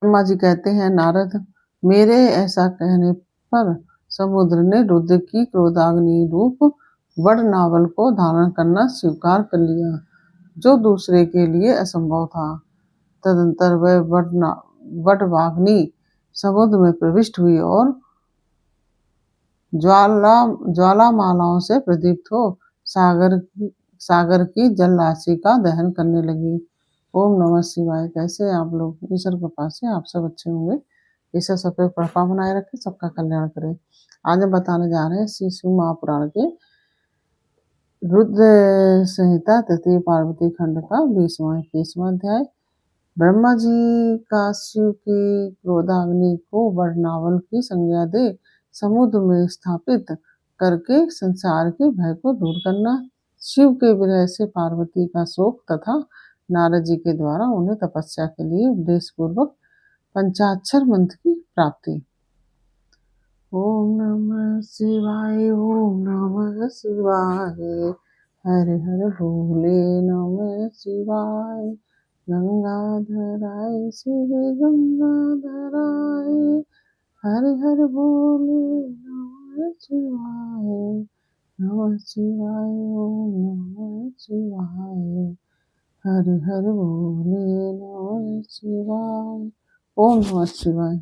ब्रह्मा जी कहते हैं, नारद, मेरे ऐसा कहने पर समुद्र ने रुद्र की क्रोधाग्नि रूप वड नावल को धारण करना स्वीकार कर लिया, जो दूसरे के लिए असंभव था। तदंतर वह वडवाग्नि समुद्र में प्रविष्ट हुई और ज्वालामालाओं से प्रदीप्त हो सागर की जल राशि का दहन करने लगी। ओम नमः शिवाय। कैसे हैं आप लोग? ईश्वर कृपा से आप सब अच्छे होंगे। ईश्वर सब पे कृपा बनाए रखे, सबका कल्याण करे। आज हम बताने जा रहे हैं श्री शिव महापुराण के रुद्र संहिता तृतीय पार्वती खंड का 20वां अध्याय। ब्रह्मा जी का शिव की क्रोधाग्नि को वडनावल की संज्ञा दे समुद्र में स्थापित करके संसार के भय को दूर करना, शिव के विरह से पार्वती का शोक तथा नारद जी के द्वारा उन्हें तपस्या के लिए उपदेश पूर्वक पंचाक्षर मंत्र की प्राप्ति। ओम नमः शिवाय, ओम नमः शिवाय, हर हर भोले नमः शिवाय, गंगाधराय शिव गंगाधराय, हर हर भोले नमः शिवाय, नमः शिवाय, ओम नमः शिवाय, हर हर भोले नमः शिवाय, ओम नमः शिवाय।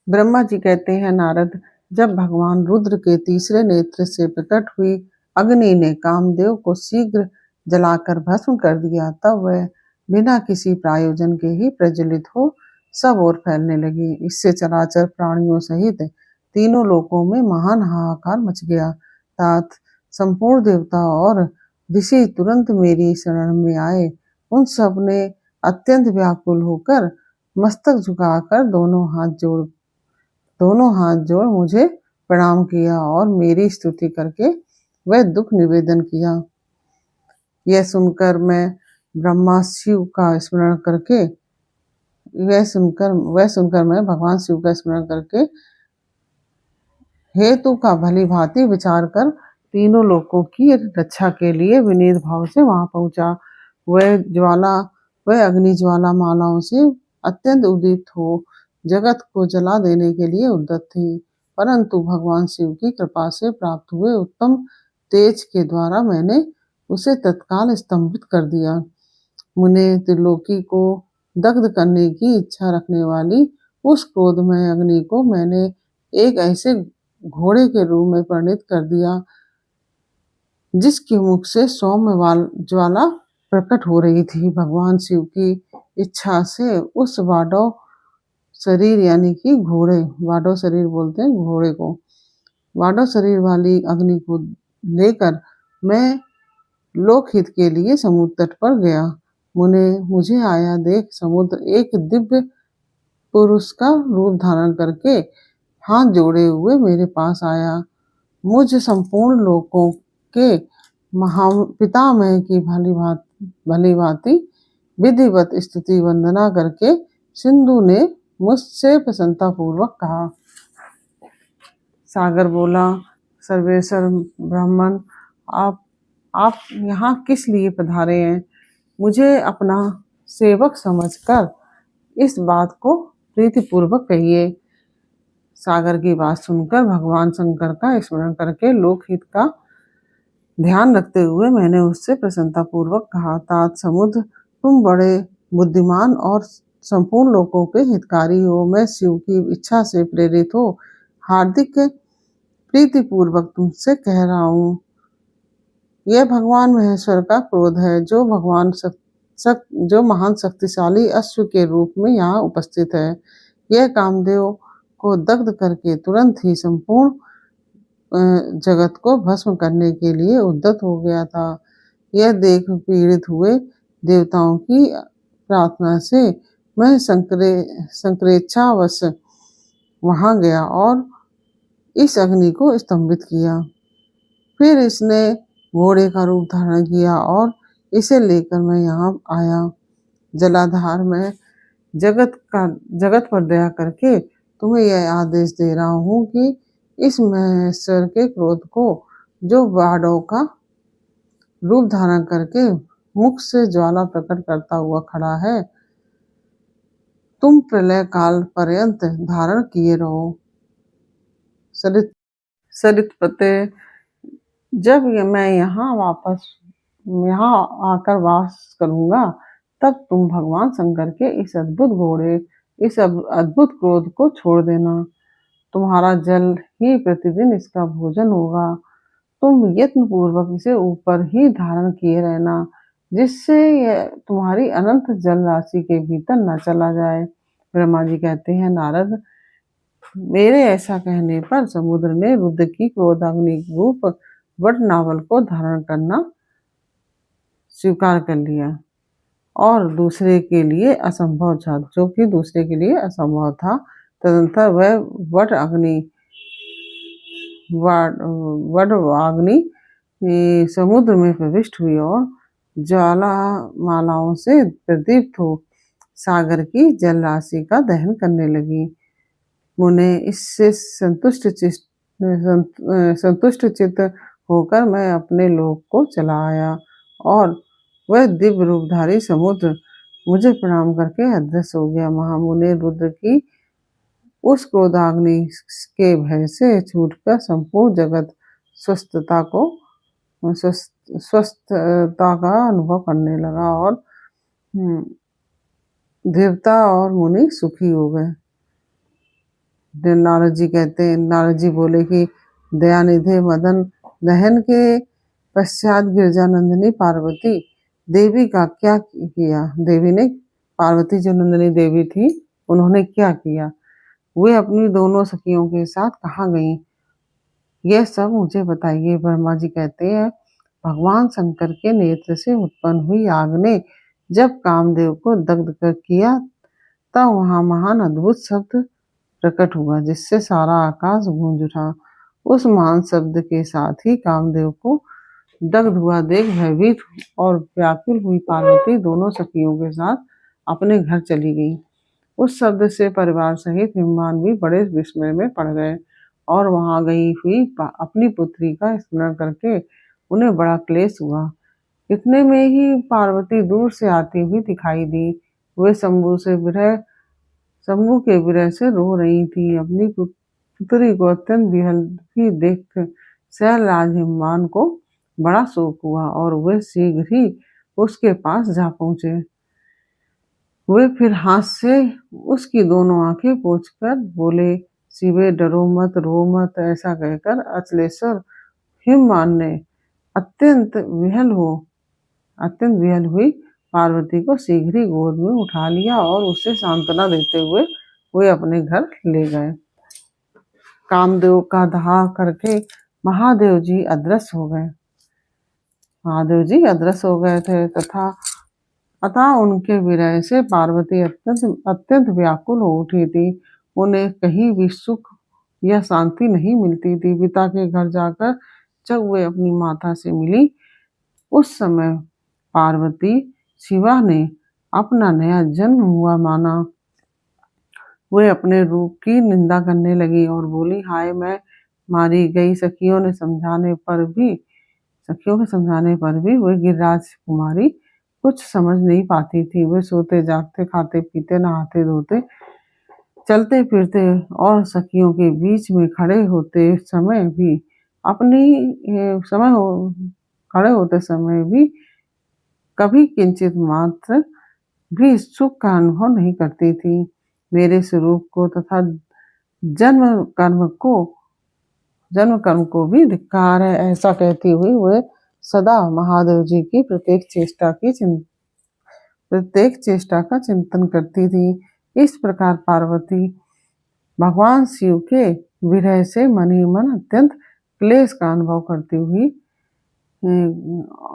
ब्रह्मा जी कहते हैं, नारद, जब भगवान रुद्र के तीसरे नेत्र से प्रकट हुई अग्नि ने कामदेव को शीघ्र जलाकर भस्म कर दिया, तब वह बिना किसी प्रायोजन के ही प्रज्वलित हो सब ओर फैलने लगी। इससे चराचर प्राणियों सहित तीनों लोकों में महान हाहाकार मच गया। तात संपूर्ण देवता और ऋषि तुरंत मेरी शरण में आए। उन सब ने अत्यंत व्याकुल होकर मस्तक झुकाकर दोनों हाथ जोड़ मुझे प्रणाम किया और मेरी स्तुति करके वह दुख निवेदन किया। यह सुनकर मैं भगवान शिव का स्मरण करके हेतु का भली भांति विचार कर तीनों लोकों की रक्षा के लिए विनीत भाव से वहां पहुंचा। वह अग्नि ज्वाला मालाओं से अत्यंत उदित हो जगत को जला देने के लिए उद्यत थी, परंतु भगवान शिव की कृपा से प्राप्त हुए उत्तम तेज के द्वारा मैंने उसे तत्काल स्तंभित कर दिया। मुने त्रिलोकी को दग्ध करने की इच्छा रखने वाली उस क्रोधमय अग्नि को मैंने एक ऐसे घोड़े के रूप में परिणित कर दिया जिसके मुख से सौम्य ज्वाला प्रकट हो रही थी। भगवान शिव की इच्छा से उस वाडव शरीर यानी कि वाडव शरीर बोलते हैं घोड़े को, वाडव शरीर वाली अग्नि को लेकर मैं लोकहित के लिए समुद्र तट पर गया। मुझे आया देख समुद्र एक दिव्य पुरुष का रूप धारण करके हाथ जोड़े हुए मेरे पास आया। मुझ संपूर्ण लोकों के पितामह की भली भांति विधिवत स्तुति वंदना करके सिंधु ने मुझसे प्रसन्नता पूर्वक कहा। सागर बोला, सर्वेश्वर ब्राह्मण, आप यहाँ किस लिए पधारे हैं? मुझे अपना सेवक समझकर इस बात को प्रीतिपूर्वक कहिए। सागर की बात सुनकर भगवान शंकर का स्मरण करके लोकहित का ध्यान रखते हुए मैंने उससे प्रसन्नता पूर्वक कहा, तात समुद्र, तुम बड़े बुद्धिमान और संपूर्ण लोकों के हितकारी हो। मैं शिव की इच्छा से प्रेरित हो हार्दिक प्रीतिपूर्वक तुमसे कह रहा हूँ। यह भगवान महेश्वर का क्रोध है जो महान शक्तिशाली अश्व के रूप में यहाँ उपस्थित है। यह कामदेव को दग्ध करके तुरंत ही संपूर्ण जगत को भस्म करने के लिए उद्यत हो गया था। यह देख पीड़ित हुए देवताओं की प्रार्थना से मैं संक्रेच्छावश वहां गया और इस अग्नि को स्तंभित किया। फिर इसने घोड़े का रूप धारण किया और इसे लेकर मैं यहाँ आया। जलाधार में जगत पर दया करके तुम्हें यह आदेश दे रहा हूँ कि इस महेश्वर के क्रोध को, जो वाडव का रूप धारण करके मुख से ज्वाला प्रकट करता हुआ खड़ा है, तुम प्रलय काल पर्यंत धारण किए रहो। सरितपते, जब मैं यहाँ आकर वास करूंगा, तब तुम भगवान शंकर के इस अद्भुत क्रोध को छोड़ देना। तुम्हारा जल ही प्रतिदिन इसका भोजन होगा। तुम यत्न पूर्वक इसे ऊपर ही धारण किए रहना, जिससे यह तुम्हारी अनंत जल राशि के भीतर न चला जाए। ब्रह्मा जी कहते हैं, नारद, मेरे ऐसा कहने पर समुद्र ने रुद्र की क्रोधाग्नि रूप वट नावल को धारण करना स्वीकार कर लिया और दूसरे के लिए असंभव था, जो कि दूसरे के लिए असंभव था। तदंतर वह वट अग्नि समुद्र में प्रविष्ट हुई और ज्वालामालाओं से प्रदीप्त हो सागर की जल राशि का दहन करने लगी। मुने, इससे संतुष्ट चित्त होकर मैं अपने लोक को चला आया और वह दिव्य रूपधारी समुद्र मुझे प्रणाम करके अदृश्य हो गया। महामुने, रुद्र की उस क्रोधाग्नि के भय से छूटकर संपूर्ण जगत स्वस्थता का अनुभव करने लगा और देवता और मुनि सुखी हो गए। नारद जी कहते हैं, नारद जी बोले कि दयानिधे मदन दहन के पश्चात गिरजानंदिनी पार्वती देवी का क्या किया। देवी ने, पार्वती जो नंदिनी देवी थी, उन्होंने क्या किया, वे अपनी दोनों सखियों के साथ कहाँ गईं, यह सब मुझे बताइए। ब्रह्मा जी कहते हैं, भगवान शंकर के नेत्र से उत्पन्न हुई आग ने जब कामदेव को दग्ध कर किया, तब वहां महान अद्भुत शब्द प्रकट हुआ, जिससे सारा आकाश गूंज उठा। उस महान शब्द के साथ ही कामदेव को दग्ध हुआ देख भयभीत और व्याकुल हुई पार्वती दोनों सखियों के साथ अपने घर चली गई। उस शब्द से परिवार सहित हिमवान भी बड़े विस्मय में पड़ गए और वहां गई हुई अपनी पुत्री का स्मरण करके उन्हें बड़ा क्लेश हुआ। इतने में ही पार्वती दूर से आती हुई दिखाई दी। वे शंभू के विरह से रो रही थी। अपनी पुत्री को अत्यंत विहवल देख शैलराज हिमवान को बड़ा शोक हुआ और वे शीघ्र ही उसके पास जा पहुंचे। वे फिर हाथ से उसकी दोनों आंखें पोंछकर बोले, शिवे, डरो मत, रो मत। ऐसा कहकर अचलेश्वर हिमवान ने अत्यंत विहल हुई पार्वती को शीघ्र ही गोद में उठा लिया और उसे सांत्वना देते हुए वे अपने घर ले गए। कामदेव का दाह करके महादेव जी अदृश्य हो गए। महादेव जी अदृश्य हो गए थे अतः उनके विरह से पार्वती अत्यंत व्याकुल हो उठी थी। उन्हें कहीं भी सुख या शांति नहीं मिलती थी। पिता के घर जाकर जब वे अपनी माता से मिली, उस समय पार्वती शिवा ने अपना नया जन्म हुआ माना। वे अपने रूप की निंदा करने लगी और बोली, हाय, मैं मारी गई। सखियों के समझाने पर भी वे गिरिराज कुमारी कुछ समझ नहीं पाती थी। वे सोते जागते, खाते पीते, नहाते धोते, चलते फिरते और सखियों के बीच में खड़े होते समय भी कभी किंचित मात्र भी सुख का अनुभव नहीं करती थी। मेरे स्वरूप को तथा जन्म कर्म को भी धिक्कार है। ऐसा कहती हुई वे सदा महादेव जी की प्रत्येक चेष्टा का चिंतन करती थी। इस प्रकार पार्वती भगवान शिव के विरह से मन ही मन अत्यंत क्लेश का अनुभव करती हुई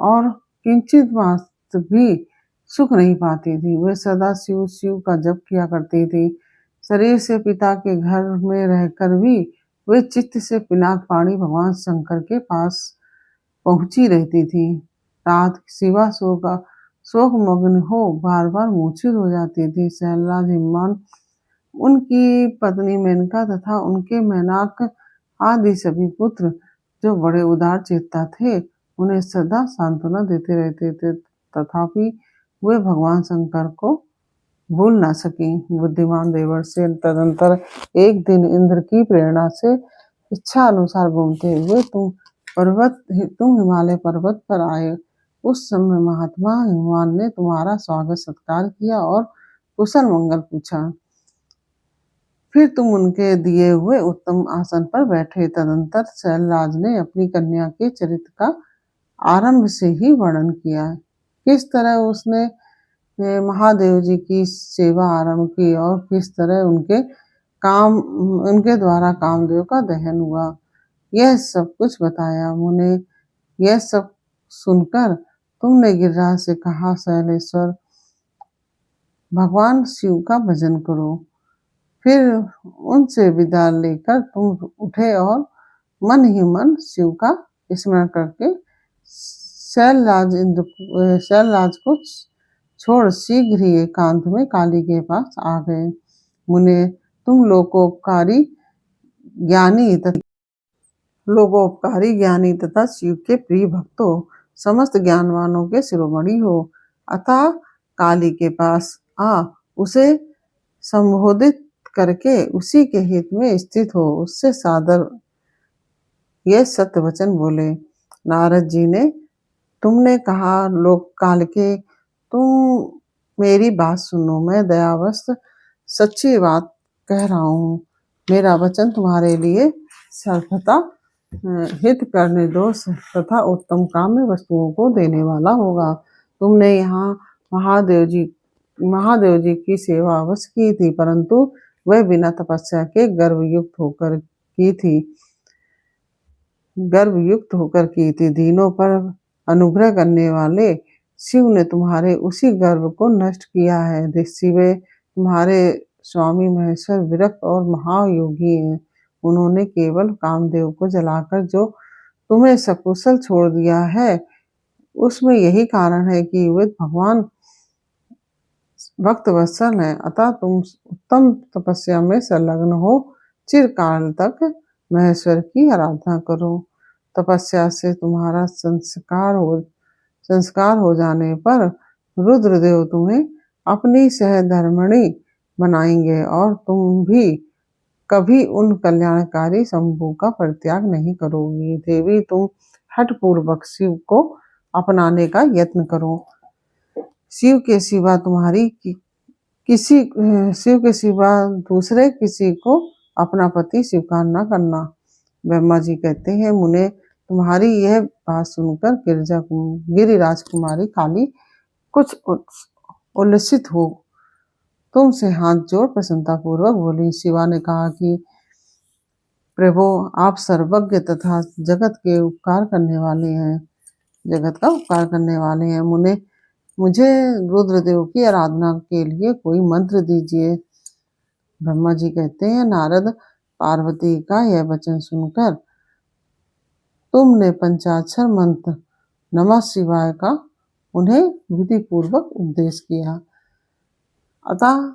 और किंचित मात्र भी सुख नहीं पाती थी। वे सदा शिव का जप किया करती थी। शरीर से पिता के घर में रहकर भी वे चित्त से पिनाक पाणी भगवान शंकर के पास पहुंची रहती थी। रात शिवा शोक मग्न हो बार बार मूर्छित हो जाती थी। शैलराज हिमवान, उनकी पत्नी मेनका तथा उनके मैनाक आदि सभी पुत्र जो बड़े उदार चेता थे, उन्हें सदा सांत्वना देते रहते थे। तथापि वे भगवान शंकर को भूल ना सकी। बुद्धिमान देवर्षि तदंतर एक दिन इंद्र की प्रेरणा से इच्छा अनुसार घूमते हुए तुम हिमालय पर्वत पर आए। उस समय महात्मा हिमवान ने तुम्हारा स्वागत सत्कार किया और कुशल मंगल पूछा। फिर तुम उनके दिए हुए उत्तम आसन पर बैठे। तदंतर शैलराज ने अपनी कन्या के चरित्र का आरंभ से ही वर्णन किया। किस तरह उसने महादेव जी की सेवा आरंभ की और किस तरह उनके द्वारा कामदेव का दहन हुआ, यह सब कुछ बताया। मुने, यह सब सुनकर तुमने गिरिराज से कहा, शैलेश्वर, भगवान शिव का भजन करो। फिर उनसे विदा लेकर तुम उठे और मन ही मन शिव का स्मरण करके शैलराज को छोड़ शीघ्र ही एकांत में काली के पास आ गए। मुने, तुम लोकोपकारी ज्ञानी तथा शिव के प्रिय भक्त हो, समस्त ज्ञानवानों के शिरोमणि हो, अतः काली के पास आ उसे संबोधित करके उसी के हित में स्थित हो उससे सादर ये सत्य वचन बोले। नारद जी ने, तुमने कहा लोक काल के, तुम मेरी बात सुनो, मैं दयावश सच्ची बात कह रहा हूँ। मेरा वचन तुम्हारे लिए सर्वथा हित कर, निर्दोष तथा उत्तम काम्य वस्तुओं को देने वाला होगा। तुमने यहाँ महादेव जी की सेवा अवश्य की थी, परंतु वह बिना तपस्या के गर्वयुक्त होकर की थी। दीनों पर अनुग्रह करने वाले शिव ने तुम्हारे उसी गर्व को नष्ट किया है। शिवे तुम्हारे स्वामी महेश्वर विरक्त और महायोगी हैं। उन्होंने केवल कामदेव को जलाकर जो तुम्हें सकुशल छोड़ दिया है, उसमें यही कारण है कि वे भगवान भक्त वत्सल है। अतः तुम उत्तम तपस्या में संलग्न हो चिरकाल तक महेश्वर की आराधना करो। तपस्या से तुम्हारा संस्कार हो जाने पर रुद्रदेव तुम्हें अपनी सहधर्मिणी बनाएंगे और तुम भी कभी उन कल्याणकारी शंभू का परित्याग नहीं करोगी। देवी, तुम हठपूर्वक शिव को अपनाने का यत्न करो। शिव के सिवा दूसरे किसी को अपना पति स्वीकार न करना। ब्रह्मा जी कहते हैं, मुने, तुम्हारी यह बात सुनकर गिरिराज कुमारी काली कुछ उल्लसित हो तुमसे हाथ जोड़ प्रसन्नता पूर्वक बोली। शिवा ने कहा कि प्रभु, आप सर्वज्ञ तथा जगत का उपकार करने वाले हैं। मुझे रुद्रदेव की आराधना के लिए कोई मंत्र दीजिए। ब्रह्मा जी कहते हैं, नारद, पार्वती का यह वचन सुनकर तुमने पंचाक्षर मंत्र नमः शिवाय का उन्हें विधि पूर्वक उपदेश किया। अतः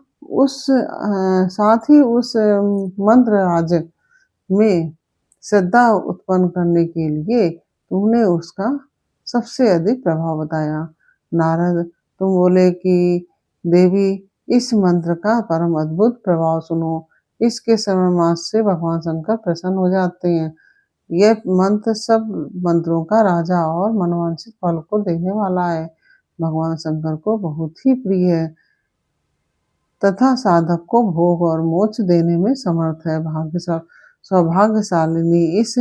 साथ ही उस मंत्र राज में श्रद्धा उत्पन्न करने के लिए तुमने उसका सबसे अधिक प्रभाव बताया। नारद, तुम बोले कि देवी, इस मंत्र का परम अद्भुत प्रभाव सुनो। इसके श्रवण मात्र से भगवान शंकर प्रसन्न हो जाते हैं। यह मंत्र सब मंत्रों का राजा और मनवांछित फल को देने वाला है। भगवान शंकर को बहुत ही प्रिय है तथा साधक को भोग और मोक्ष देने में समर्थ है। सौभाग्यशालिनी, इस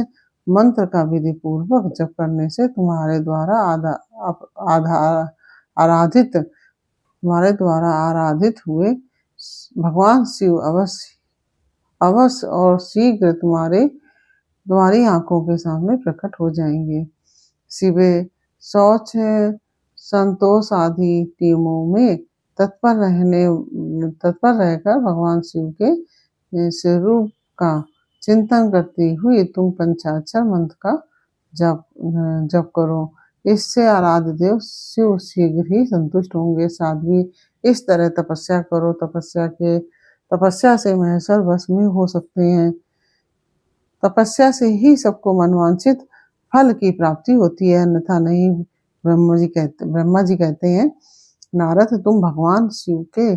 मंत्र का विधि पूर्वक जप करने से तुम्हारे द्वारा आराधित हुए भगवान शिव अवश्य और शीघ्र तुम्हारी आंखों के सामने प्रकट हो जाएंगे। शिवे, शौच, संतोष आदि टीमों में तत्पर रहकर भगवान शिव के स्वरूप का चिंतन करती हुई तुम पंचाक्षर मंत्र का जप करो। इससे आराध्य देव शिव शीघ्र ही संतुष्ट होंगे। साध्वी, इस तरह तपस्या करो। तपस्या से महेश्वर वश में हो सकते हैं। तपस्या से ही सबको मनवांछित फल की प्राप्ति होती है, अन्यथा नहीं। ब्रह्मा जी कहते हैं, नारद, तुम भगवान शिव के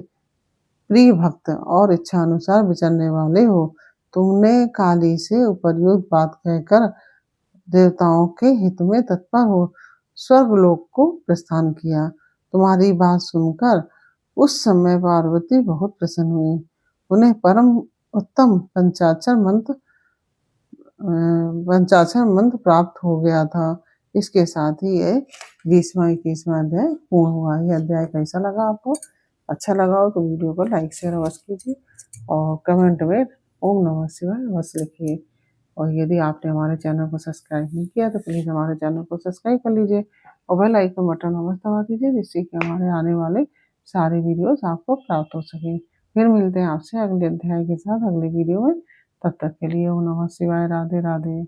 प्रिय भक्त और इच्छा अनुसार विचरने वाले हो। तुमने काली से उपर्युक्त बात कहकर देवताओं के हित में तत्पर हो स्वर्गलोक को प्रस्थान किया। तुम्हारी बात सुनकर उस समय पार्वती बहुत प्रसन्न हुई। उन्हें परम उत्तम पंचाक्षर मंत्र प्राप्त हो गया था। इसके साथ ही ये 20वां 21वां अध्याय पूर्ण हुआ। ये अध्याय कैसा लगा आपको? अच्छा लगा हो तो वीडियो को लाइक शेयर अवश्य कीजिए और कमेंट में ओम नमः शिवाय अवश्य लिखिए। और यदि आपने हमारे चैनल को सब्सक्राइब नहीं किया तो प्लीज़ हमारे चैनल को सब्सक्राइब कर लीजिए और बेल आइकन बटन अवश्य दबा दीजिए, जिससे कि हमारे आने वाले सारे वीडियोस आपको प्राप्त हो सके। फिर मिलते हैं आपसे अगले अध्याय के साथ अगले वीडियो में। तब तक के लिए ओम नमः शिवाय। राधे राधे।